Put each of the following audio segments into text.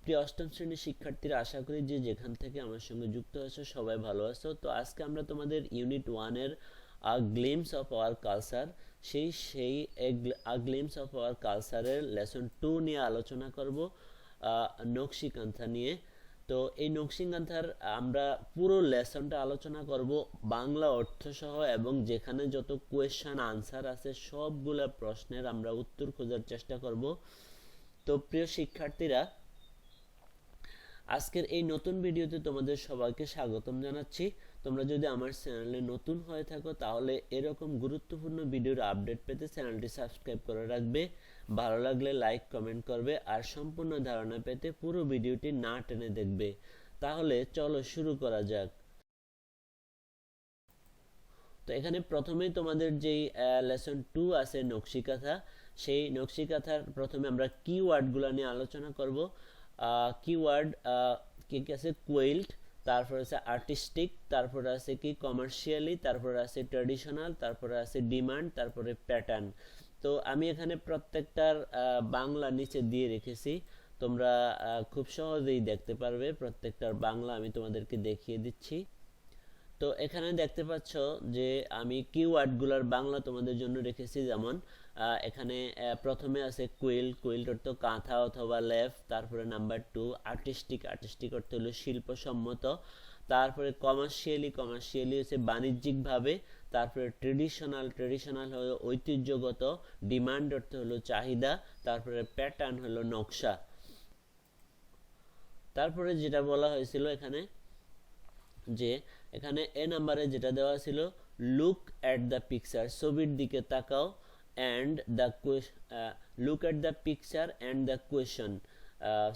প্রিয় অষ্টম শ্রেণীর শিক্ষার্থীরা, আশা করি যে যেখান থেকে আমার সঙ্গে যুক্ত আছো সবাই ভালো আছো। তো আজকে আমরা তোমাদের ইউনিট 1 এর গ্লিমস অফ আওয়ার কালচার সেই গ্লিমস অফ আওয়ার কালচারের লেসন 2 নিয়ে আলোচনা করব, নকশিকান্থা নিয়ে। তো এই নকশিকান্থার আমরা পুরো লেসনটা আলোচনা করব বাংলা অর্থ সহ, এবং যেখানে যত কোয়েশ্চেন আনসার আছে সবগুলা প্রশ্নের আমরা উত্তর খোঁজার চেষ্টা করব। তো প্রিয় শিক্ষার্থীরা, আজকের এই নতুন ভিডিওতে তোমাদের সবাইকে স্বাগতম জানাচ্ছি। তোমরা যদি আমার চ্যানেলে নতুন হয়ে থাকো তাহলে এরকম গুরুত্বপূর্ণ ভিডিওর আপডেট পেতে চ্যানেলটি সাবস্ক্রাইব করে রাখবে, ভালো লাগলে লাইক কমেন্ট করবে, আর সম্পূর্ণ ধারণা পেতে পুরো ভিডিওটি না টেনে দেখবে। তাহলে চলো শুরু করা যাক। তো এখানে প্রথমেই তোমাদের যেই লেসন 2 আছে নকশিকাথা, সেই নকশিকাথার প্রথমে আমরা কিওয়ার্ডগুলো নিয়ে আলোচনা করব। কিওয়ার্ড কি কি আছে? কুইল্ট, তারপর আছে আর্টিস্টিক, তারপরে আছে কি কমার্শিয়ালি, তারপরে আছে ট্র্যাডিশনাল, তারপরে আছে ডিমান্ড, তারপরে প্যাটার্ন। তো আমি এখানে প্রত্যেকটার বাংলা নিচে দিয়ে রেখেছি, তোমরা খুব সহজেই দেখতে পারবে। প্রত্যেকটার বাংলা আমি তোমাদেরকে দেখিয়ে দিচ্ছি। তো এখানে দেখতে পাচ্ছ যে আমি কিওয়ার্ডগুলোর বাংলা তোমাদের জন্য রেখেছি। যেমন এখানে প্রথমে আছে কুইল, কুইল্ট অর্থ কাঁথা অথবা লেফ। তারপরে নাম্বার 2 আর্টিস্টিক, আর্টিস্টিক অর্থ হলো শিল্পসম্মত। তারপরে কমার্শিয়ালি, কমার্শিয়ালি হচ্ছে বাণিজ্যিকভাবে। তারপরে ট্রেডিশনাল, ট্রেডিশনাল হলো ঐতিহ্যগত। ডিমান্ড অর্থ হলো চাহিদা। তারপরে প্যাটার্ন হলো নকশা। তারপরে যেটা বলা হয়েছিল এখানে, যে এখানে এ নাম্বারে যেটা দেওয়া ছিল, লুক অ্যাট দ্য পিকচার, ছবির দিকে তাকাও, and the look at the picture and the question,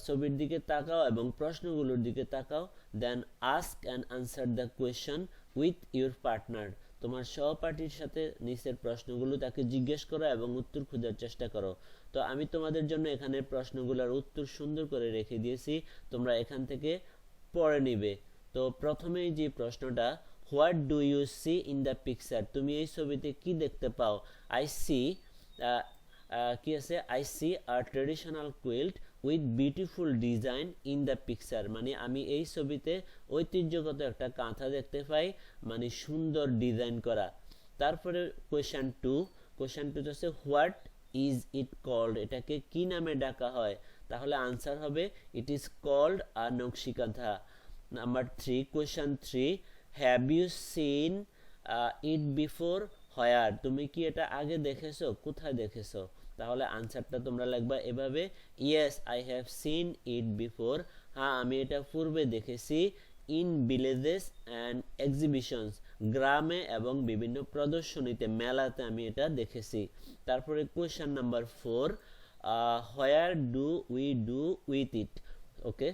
ছবির দিকে তাকাও এবং প্রশ্নগুলোর দিকে তাকাও। Then ask and answer the question with your partner, তোমার সহপাঠীর সাথে নিচের প্রশ্নগুলো তাকে জিজ্ঞেস করো এবং উত্তর খোঁজার চেষ্টা করো। তো আমি তোমাদের জন্য এখানে প্রশ্নগুলোর উত্তর সুন্দর করে রেখে দিয়েছি, তোমরা এখান থেকে পড়ে নিবে। তো প্রথমেই যে প্রশ্নটা, what do you see in the picture, তুমি এই ছবিতে কি দেখতে পাও? আই সি, কি আছে? I C a traditional quilt with beautiful design in the picture, মানে আমি এই ছবিতে ঐতিহ্যগত একটা কাঁথা দেখতে পাই, মানে সুন্দর ডিজাইন করা। তারপরে কোয়েশ্চেন 2, কোয়েশ্চেন 2 হচ্ছে হোয়াট ইজ ইট কল্ড, এটাকে কি নামে ডাকা হয়? তাহলে আনসার হবে it is called a nakshi kantha. Number 3, question 3, have you seen it before, where, তুমি কি এটা আগে দেখেছো, কোথায় দেখেছো? তাহলে আনসারটা তোমরা লিখবা এভাবে, yes I have seen it before, হ্যাঁ আমি এটা পূর্বে দেখেছি। ইন ভিলেজেস অ্যান্ড এক্সিবিশনস, গ্রামে এবং বিভিন্ন প্রদর্শনীতে, মেলাতে আমি এটা দেখেছি। তারপরে question number 4, where do we do with it, okay.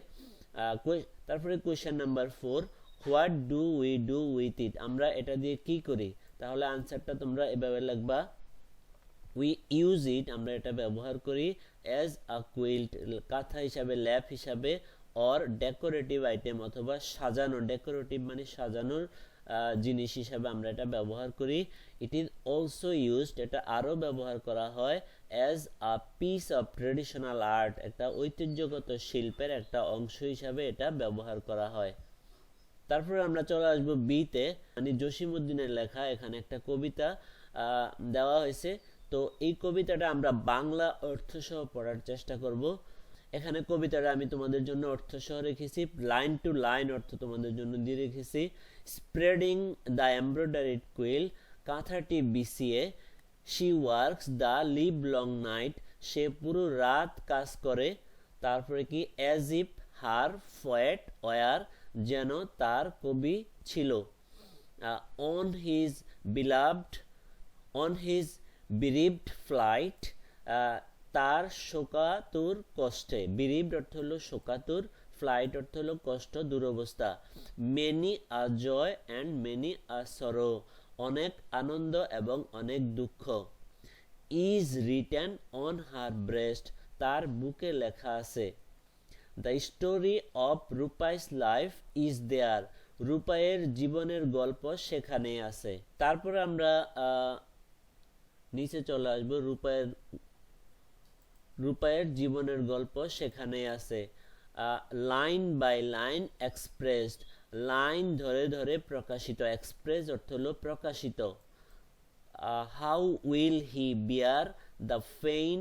তারপরে question number 4, what do we do with it, আমরা এটা দিয়ে কি করি? তাহলে আনসারটা তোমরা এভাবে লিখবা, উই ইউজ ইট, আমরা এটা ব্যবহার করি, অ্যাজ আ কুইল্ট, কাঁথা হিসাবে, ল্যাপ হিসাবে, অর ডেকোরেটিভ আইটেম, অথবা সাজানো, ডেকোরেটিভ মানে সাজানোর জিনিস হিসাবে আমরা এটা ব্যবহার করি। ইট ইজ অলসো ইউজড, এটা আরও ব্যবহার করা হয়, as a piece of traditional art, একটা ঐতিহ্যগত শিল্পের একটা অংশ হিসাবে এটা ব্যবহার করা হয়। তারপরে আমরা চলে আসবো বিতে, মানে জসিমউদ্দিনের লেখা এখানে একটা কবিতা দেওয়া হয়েছে। তো এই কবিতাটা আমরা বাংলা অর্থ সহ পড়ার চেষ্টা করব। এখানে কবিতাটা আমি তোমাদের জন্য অর্থ সহ রেখেছি, লাইন টু লাইন অর্থ তোমাদের জন্য দিয়ে রেখেছি। স্প্রেডিং দ্য এমব্রয়ডারিড কুইল, কাঁথাটি বিছিয়ে, she works the live long night, সে পুরো রাত কাজ করে। তারপরে কি, as if her poet were, যেন তার কবি ছিল। On his beloved, on his bereaved flight, তার শোকাতুর কষ্টে, বিরিভড অর্থ হলো শোকাতুর, ফ্লাইট অর্থ হলো কষ্ট, দুরবস্থা। Many a joy and many a sorrow, অনেক আনন্দ এবং অনেক দুঃখ। Is written on her breast, তার বুকে লেখা আছে। The story of Rupai's life is there, রূপাইয়ের জীবনের গল্প সেখানে আছে। তারপরে আমরা নিচে চলে আসবো, রূপাইয়ের জীবনের গল্প সেখানে আছে। Line by line expressed, line ধরে ধরে প্রকাশিত, এক্সপ্রেস অর্থ হলো প্রকাশিত। How will he bear the pain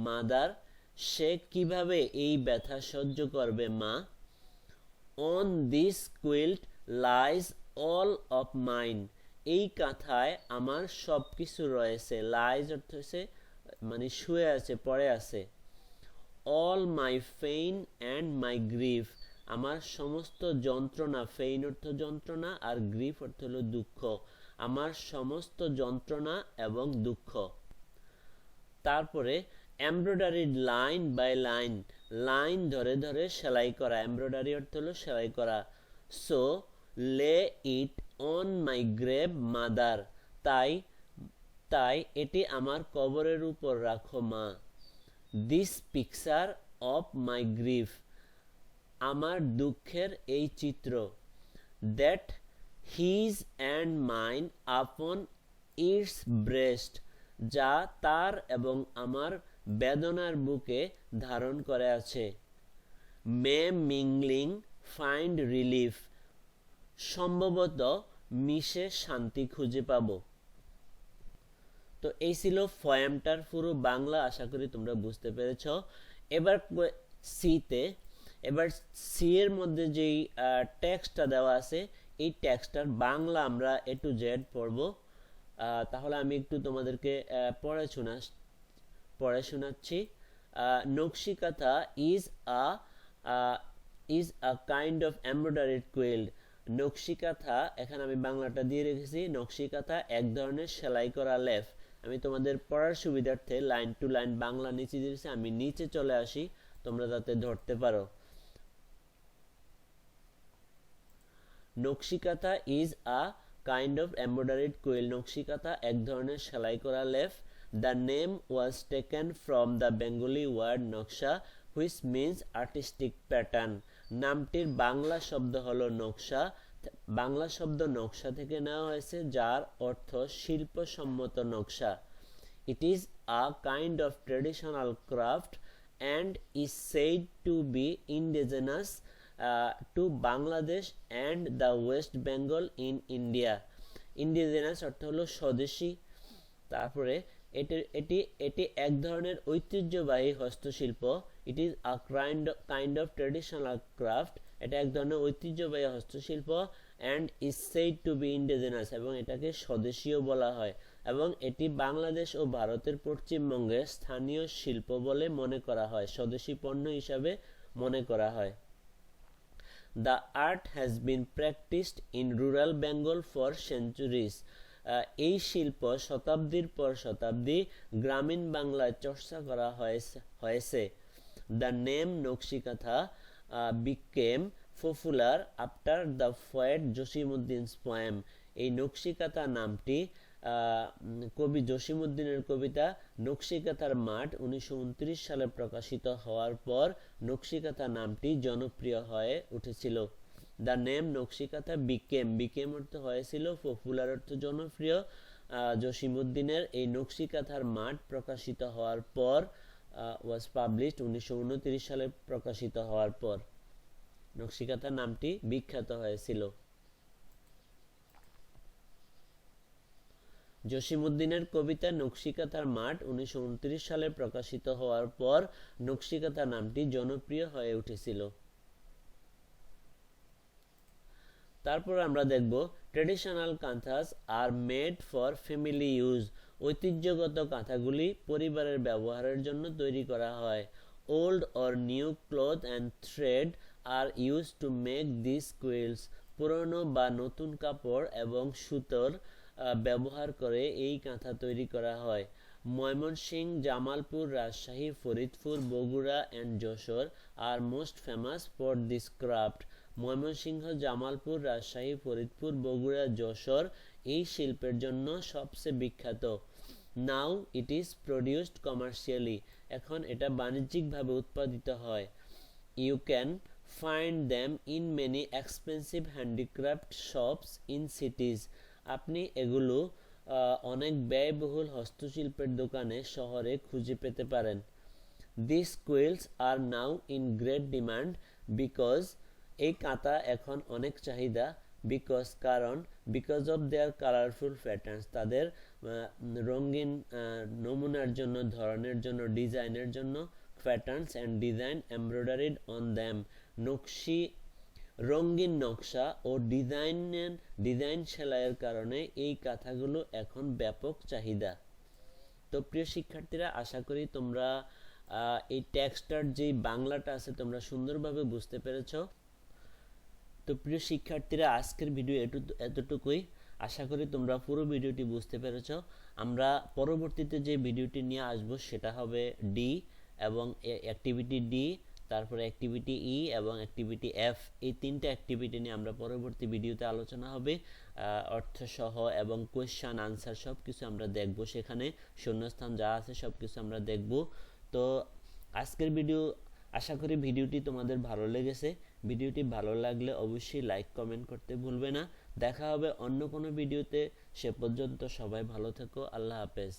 mother, সে কিভাবে এই ব্যথা সহ্য করবে মা। On this quilt lies all of mine, এই কাঁথায় আমার সব কিছু রয়েছে, লাইজ অর্থ হচ্ছে মানে শুয়ে আছে, পড়ে আছে। All my pain and my grief, আমার সমস্ত যন্ত্রণা, পেইন অর্থ যন্ত্রণা আর গ্রিফ অর্থ হলো দুঃখ, আমার সমস্ত যন্ত্রণা এবং দুঃখ। তারপরে embroidery line by line, line ধরে ধরে সেলাই করা, এমব্রয়ডারি অর্থ হলো সেলাই করা। So lay it on my grave mother, তাই তাই এটি আমার কবরের উপর রাখো মা। This picture of my grief, আমার দুঃখের এই চিত্র। That his and mine upon its breast, যা তার এবং আমার বেদনার বুকে ধারণ করে আছে। মে মিংলিং ফাইন্ড রিলিফ, সম্ভবত মিশে শান্তি খুঁজে পাবো। তো এই ছিল পোয়েমটার পুরো বাংলা, আশা করি তোমরা বুঝতে পেরেছ। এবার সিতে, এবার সি এর মধ্যে যেই টেক্সটটা দেওয়া আছে এই টেক্সটটার বাংলা আমরা এ টু জেড পড়ব। তাহলে আমি একটু তোমাদেরকে পড়ে শোনাচ্ছি। নকশি kantha is a kind of embroidered quilt, নকশি কাঁথা, এখানে আমি বাংলাটা দিয়ে রেখেছি, নকশি কাঁথা এক ধরনের সেলাই করা লেফ। আমি তোমাদের পড়ার সুবিধার্থে লাইন টু লাইন বাংলা নিচে দিয়েছি, আমি নিচে চলে আসি তোমরা যাতে ধরতে পারো। Nakshi kantha is a kind of embroidered quilt, nakshi kantha এক ধরনের সেলাই করা লেফ। The name was taken from the Bengali word naksha which means artistic pattern, নামটির বাংলা শব্দ হলো নকশা, বাংলা শব্দ নকশা থেকে নেওয়া হয়েছে যার অর্থ শিল্পসম্মত নকশা। It is a kind of traditional craft and is said to be indigenous to Bangladesh and the West Bengal in India. Indigenous অর্থ হলো স্বদেশী। তারপরে এটি এটি এক ধরনের ঐতিহ্যবাহী হস্তশিল্প। It is a kind of traditional craft, এটা এক ধরনের ঐতিহ্যবাহী হস্তশিল্প। And is said to be indigenous, এবং এটাকে স্বদেশীয় বলা হয়, এবং এটি বাংলাদেশ ও ভারতের পশ্চিমবঙ্গের স্থানীয় শিল্প বলে মনে করা হয়, স্বদেশী পণ্য হিসাবে মনে করা হয়। The art has been practised in rural Bengal for centuries, এই শিল্প শতাব্দীর পর শতাব্দী গ্রামীণ বাংলায় চর্চা করা হয়েছে। The name nakshi kantha became popular after the poet Jasimuddin's poem, এই নকশি কাঁথা নামটি কবি জসিমউদ্দিনের কবিতা নকশি কাঁথার মাঠ 1929 সালে প্রকাশিত হওয়ার পর নকশি কাঁথা নামটি জনপ্রিয় হয়ে উঠেছিল। The name nakshi kantha became অর্থ হয়েছিল, পপুলার অর্থ জনপ্রিয়। জসিমউদ্দিনের এই নকশি কাঁথার মাঠ প্রকাশিত হওয়ার পর ওয়াজ পাবলিশড 1929 সালে প্রকাশিত হওয়ার পর নকশি কাঁথা নামটি বিখ্যাত হয়েছিল। জসিমউদ্দিনের কবিতা নকশি কাঁথার মাঠ 1929 সালে প্রকাশিত হওয়ার পর নকশি কাঁথা নামটি জনপ্রিয় হয়ে উঠেছিল। তারপর আমরা দেখব traditional kanthas are made for family use, ঐতিহ্যগত কাঁথাগুলি পরিবারের ব্যবহারের জন্য তৈরি করা হয়। Old or new cloth and thread are use to make this quilts, পুরনো বা নতুন কাপড় এবং সুতোর ব্যবহার করে এই কাঁথা তৈরি করা হয়। Mymensingh, Jamalpur, Rajshahi, Faridpur, Bogura and Jessore are most famous for this craft, Mymensingh, Jamalpur, Rajshahi, Faridpur, Bogura, Jessore এই শিল্পের জন্য সবচেয়ে বিখ্যাত। Now it is produced commercially, এখন এটা বাণিজ্যিকভাবে উৎপাদিত হয়। You can find them in many expensive handicraft shops in cities, আপনি এগুলো অনেক ব্যয়বহুল হস্তশিল্পের দোকানে শহরে খুঁজে পেতে পারেন। This quilts are now in great demand, because এই কাঁথা এখন অনেক চাহিদা, বিকজ কারণ, because of their colourful patterns তাদের রঙিন নমুনার জন্য, ধরনের জন্য, ডিজাইনের জন্য, patterns and design embroidered on them নকশি রঙিন নকশা ও ডিজাইন সেলাইয়ের কারণে এই কাঁথাগুলো এখন ব্যাপক চাহিদা। তো প্রিয় শিক্ষার্থীরা, আশা করি তোমরা এই টেক্সটার যে বাংলাটা আছে তোমরা সুন্দরভাবে বুঝতে পেরেছো। তো প্রিয় শিক্ষার্থীরা, আজকের ভিডিও এতটুকুই। আশা করি তোমরা পুরো ভিডিওটি বুঝতে পেরেছো। আমরা পরবর্তীতে যে ভিডিওটি নিয়ে আসব সেটা হবে ডি এবং অ্যাক্টিভিটি ডি, তারপরে অ্যাক্টিভিটি ই এবং অ্যাক্টিভিটি এফ। এই তিনটা অ্যাক্টিভিটি নিয়ে আমরা পরবর্তী ভিডিওতে আলোচনা হবে। অর্থসহ এবং কোয়েশ্চান আনসার সব কিছু আমরা দেখব, সেখানে শূন্যস্থান যা আছে সব কিছু আমরা দেখব। তো আজকের ভিডিও, আশা করি ভিডিওটি তোমাদের ভালো লেগেছে। ভিডিওটি ভালো লাগলে অবশ্যই লাইক কমেন্ট করতে ভুলবে না। দেখা হবে অন্য কোনো ভিডিওতে। সে পর্যন্ত সবাই ভালো থেকো। আল্লাহ হাফেজ।